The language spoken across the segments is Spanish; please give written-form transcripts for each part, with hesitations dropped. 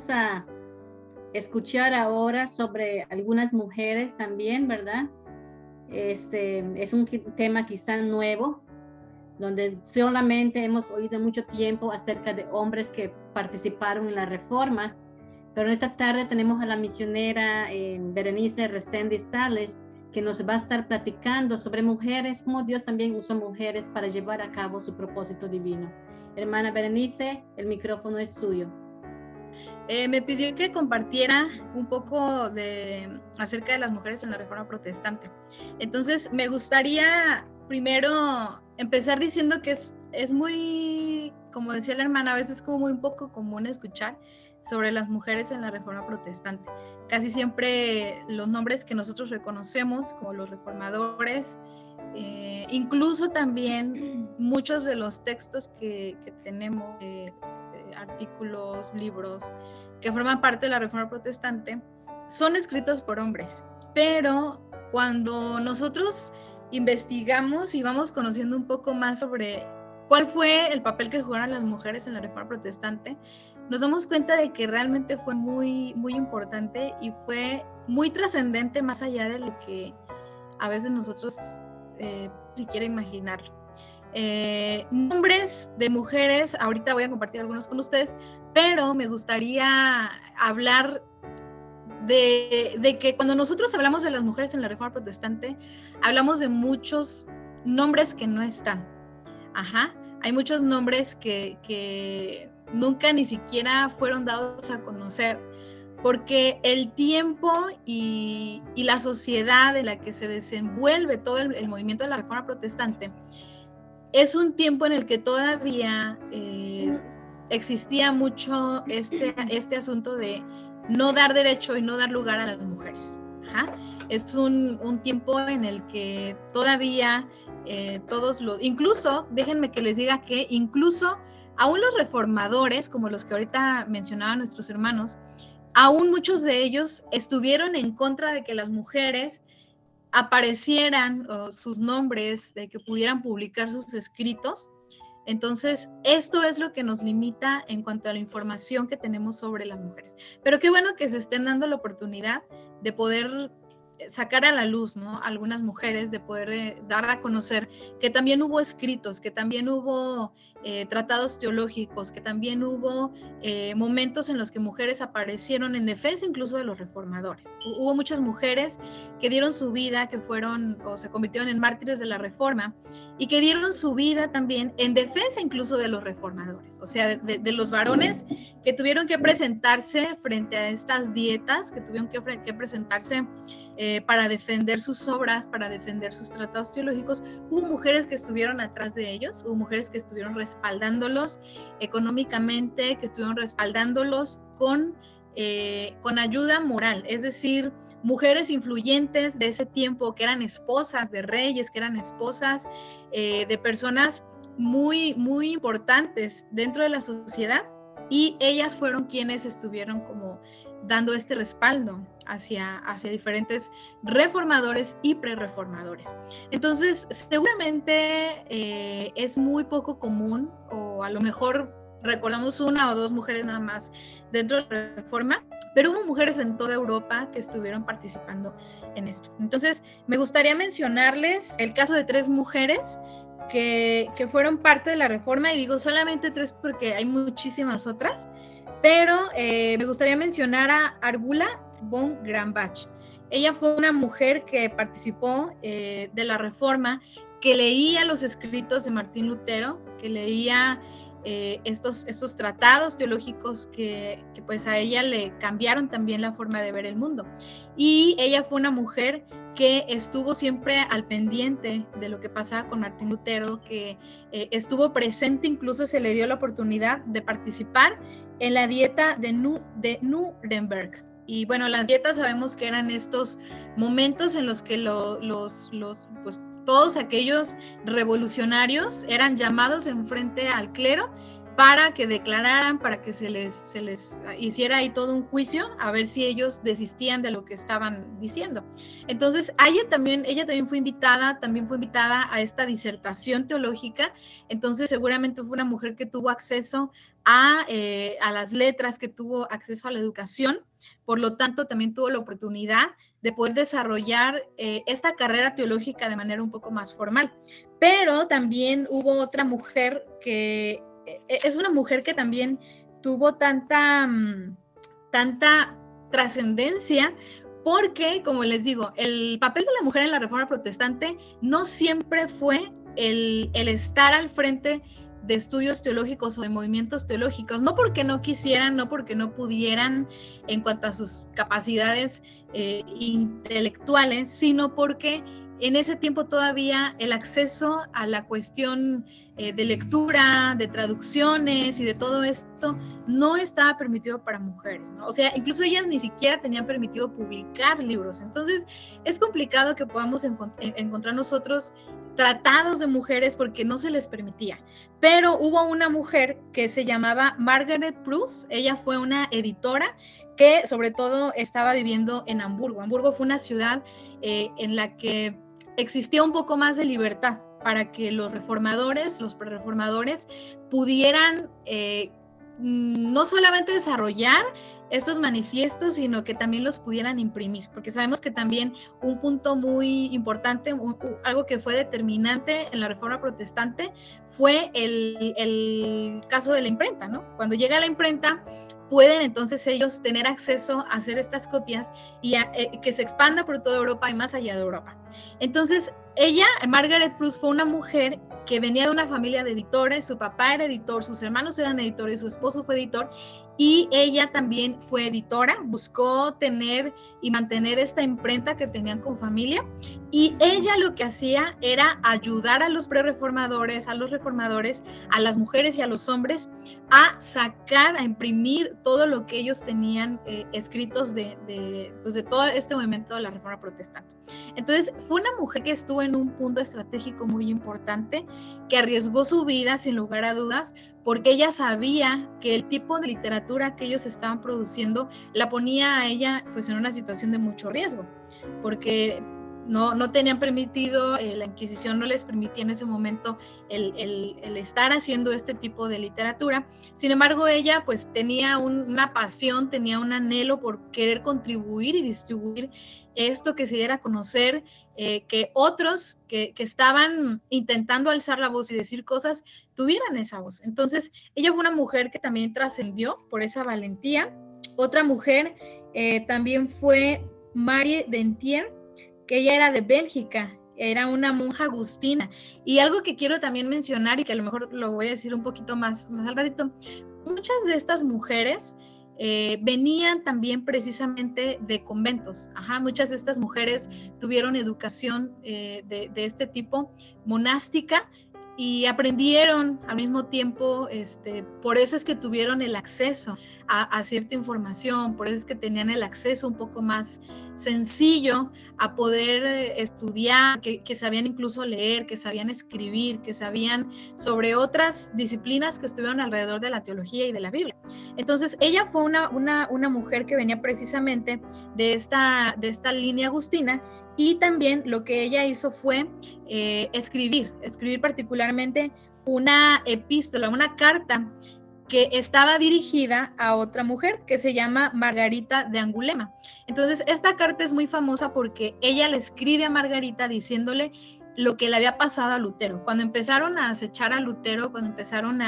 vamos a escuchar ahora sobre algunas mujeres también, ¿verdad? Es un tema quizá nuevo, donde solamente hemos oído mucho tiempo acerca de hombres que participaron en la reforma, pero en esta tarde tenemos a la misionera Berenice Reséndiz Sales, que nos va a estar platicando sobre mujeres, cómo Dios también usó mujeres para llevar a cabo su propósito divino. Hermana Berenice, el micrófono es suyo. Me pidió que compartiera un poco acerca de las mujeres en la Reforma Protestante. Entonces, me gustaría primero empezar diciendo que es muy, como decía la hermana, a veces como muy poco común escuchar sobre las mujeres en la Reforma Protestante. Casi siempre los nombres que nosotros reconocemos como los reformadores, incluso también muchos de los textos que tenemos, artículos, libros que forman parte de la Reforma Protestante, son escritos por hombres. Pero cuando nosotros investigamos y vamos conociendo un poco más sobre cuál fue el papel que jugaron las mujeres en la Reforma Protestante, nos damos cuenta de que realmente fue muy, muy importante y fue muy trascendente, más allá de lo que a veces nosotros siquiera imaginar. Nombres de mujeres, ahorita voy a compartir algunos con ustedes, pero me gustaría hablar de que cuando nosotros hablamos de las mujeres en la Reforma Protestante, hablamos de muchos nombres que no están. Hay muchos nombres que nunca ni siquiera fueron dados a conocer, porque el tiempo y la sociedad en la que se desenvuelve todo el movimiento de la Reforma Protestante es un tiempo en el que todavía existía mucho este asunto de no dar derecho y no dar lugar a las mujeres. Es un tiempo en el que todavía incluso, déjenme que les diga que incluso aún los reformadores, como los que ahorita mencionaban nuestros hermanos, aún muchos de ellos estuvieron en contra de que las mujeres aparecieran sus nombres, de que pudieran publicar sus escritos. Entonces, esto es lo que nos limita en cuanto a la información que tenemos sobre las mujeres. Pero qué bueno que se estén dando la oportunidad de poder sacar a la luz, ¿no?, algunas mujeres, de poder dar a conocer que también hubo escritos, que también hubo tratados teológicos, que también hubo momentos en los que mujeres aparecieron en defensa incluso de los reformadores. Hubo muchas mujeres que dieron su vida, que fueron o se convirtieron en mártires de la Reforma, y que dieron su vida también en defensa incluso de los reformadores, o sea, de los varones que tuvieron que presentarse frente a estas dietas, que tuvieron que presentarse para defender sus obras, para defender sus tratados teológicos. Hubo mujeres que estuvieron atrás de ellos, hubo mujeres que estuvieron respaldándolos económicamente, que estuvieron respaldándolos con ayuda moral, es decir, mujeres influyentes de ese tiempo que eran esposas de reyes, que eran esposas de personas muy, muy importantes dentro de la sociedad, y ellas fueron quienes estuvieron como dando este respaldo hacia diferentes reformadores y prerreformadores. Entonces, seguramente es muy poco común, o a lo mejor recordamos una o dos mujeres nada más dentro de la Reforma, pero hubo mujeres en toda Europa que estuvieron participando en esto. Entonces, me gustaría mencionarles el caso de 3 mujeres que fueron parte de la Reforma, y digo solamente 3 porque hay muchísimas otras, pero me gustaría mencionar a Argula von Grambach. Ella fue una mujer que participó de la Reforma, que leía los escritos de Martín Lutero, que leía estos tratados teológicos que pues a ella le cambiaron también la forma de ver el mundo. Y ella fue una mujer que estuvo siempre al pendiente de lo que pasaba con Martín Lutero, que estuvo presente, incluso se le dio la oportunidad de participar en la dieta de Nuremberg. Y bueno, las dietas sabemos que eran estos momentos en los que pues, todos aquellos revolucionarios eran llamados enfrente al clero para que declararan, para que se les hiciera ahí todo un juicio, a ver si ellos desistían de lo que estaban diciendo. Entonces, ella también fue invitada a esta disertación teológica. Entonces, seguramente fue una mujer que tuvo acceso a las letras, que tuvo acceso a la educación, por lo tanto, también tuvo la oportunidad de poder desarrollar esta carrera teológica de manera un poco más formal. Pero también hubo otra mujer que es una mujer que también tuvo tanta trascendencia, porque, como les digo, el papel de la mujer en la Reforma Protestante no siempre fue el estar al frente de estudios teológicos o de movimientos teológicos, no porque no quisieran, no porque no pudieran en cuanto a sus capacidades intelectuales, sino porque en ese tiempo todavía el acceso a la cuestión de lectura, de traducciones y de todo esto no estaba permitido para mujeres, ¿no? O sea, incluso ellas ni siquiera tenían permitido publicar libros. Entonces, es complicado que podamos encontrar nosotros tratados de mujeres porque no se les permitía. Pero hubo una mujer que se llamaba Margaret Prus. Ella fue una editora que sobre todo estaba viviendo en Hamburgo. Hamburgo fue una ciudad en la que existía un poco más de libertad para que los reformadores, los prereformadores pudieran no solamente desarrollar estos manifiestos, sino que también los pudieran imprimir, porque sabemos que también un punto muy importante, algo que fue determinante en la Reforma Protestante, fue el caso de la imprenta, ¿no? Cuando llega la imprenta, pueden entonces ellos tener acceso a hacer estas copias y que se expanda por toda Europa y más allá de Europa. Entonces, ella, Margaret Prus, fue una mujer que venía de una familia de editores, su papá era editor, sus hermanos eran editores, su esposo fue editor, y ella también fue editora, buscó tener y mantener esta imprenta que tenían con familia, y ella lo que hacía era ayudar a los prereformadores, a los reformadores, a las mujeres y a los hombres a sacar, a imprimir todo lo que ellos tenían escritos de todo este movimiento de la Reforma Protestante. Entonces, fue una mujer que estuvo en un punto estratégico muy importante, que arriesgó su vida sin lugar a dudas, porque ella sabía que el tipo de literatura que ellos estaban produciendo la ponía a ella pues en una situación de mucho riesgo, porque no tenían permitido, la Inquisición no les permitía en ese momento el estar haciendo este tipo de literatura. Sin embargo, ella pues tenía una pasión, tenía un anhelo por querer contribuir y distribuir esto, que se diera a conocer, que otros que estaban intentando alzar la voz y decir cosas, tuvieran esa voz. Entonces, ella fue una mujer que también trascendió por esa valentía. Otra mujer también fue Marie Dentier, que ella era de Bélgica, era una monja agustina. Y algo que quiero también mencionar, y que a lo mejor lo voy a decir un poquito más al ratito, muchas de estas mujeres venían también precisamente de conventos. Muchas de estas mujeres tuvieron educación de este tipo, monástica, y aprendieron al mismo tiempo, por eso es que tuvieron el acceso a cierta información, por eso es que tenían el acceso un poco más sencillo a poder estudiar, que sabían incluso leer, que sabían escribir, que sabían sobre otras disciplinas que estuvieron alrededor de la teología y de la Biblia. Entonces, ella fue una mujer que venía precisamente de esta línea agustina. Y también lo que ella hizo fue escribir particularmente una epístola, una carta que estaba dirigida a otra mujer que se llama Margarita de Angulema. Entonces, esta carta es muy famosa porque ella le escribe a Margarita diciéndole lo que le había pasado a Lutero. Cuando empezaron a acechar a Lutero, cuando empezaron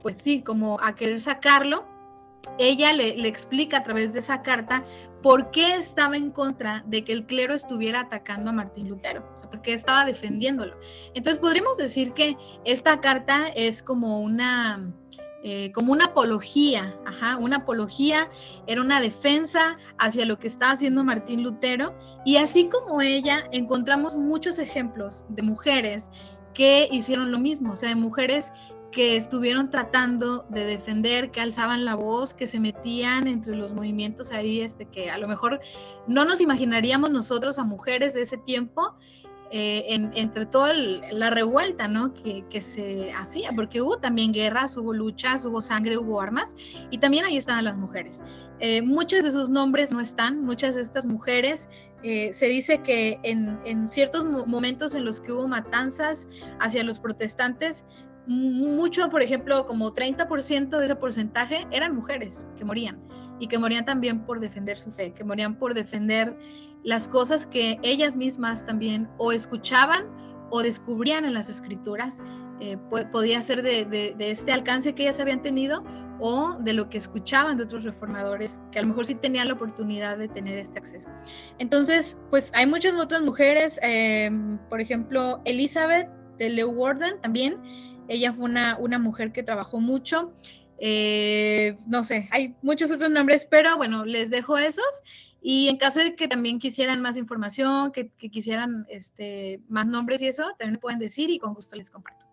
pues sí, como a querer sacarlo, ella le explica a través de esa carta por qué estaba en contra de que el clero estuviera atacando a Martín Lutero, o sea, por qué estaba defendiéndolo. Entonces podríamos decir que esta carta es como una apología, una apología, era una defensa hacia lo que estaba haciendo Martín Lutero, y así como ella, encontramos muchos ejemplos de mujeres que hicieron lo mismo, o sea, de mujeres que estuvieron tratando de defender, que alzaban la voz, que se metían entre los movimientos ahí, que a lo mejor no nos imaginaríamos nosotros a mujeres de ese tiempo, entre toda la revuelta, ¿no? que se hacía, porque hubo también guerras, hubo luchas, hubo sangre, hubo armas, y también ahí estaban las mujeres. Muchos de sus nombres no están, muchas de estas mujeres, se dice que en ciertos momentos en los que hubo matanzas hacia los protestantes, mucho, por ejemplo, como 30% de ese porcentaje eran mujeres que morían, y que morían también por defender su fe, que morían por defender las cosas que ellas mismas también o escuchaban o descubrían en las escrituras. Podía ser de este alcance que ellas habían tenido, o de lo que escuchaban de otros reformadores que a lo mejor sí tenían la oportunidad de tener este acceso. Entonces, pues hay muchas otras mujeres, por ejemplo, Elizabeth de Leeuwarden también, ella fue una mujer que trabajó mucho. No sé, hay muchos otros nombres, pero bueno, les dejo esos, y en caso de que también quisieran más información, que quisieran más nombres y eso, también me pueden decir y con gusto les comparto.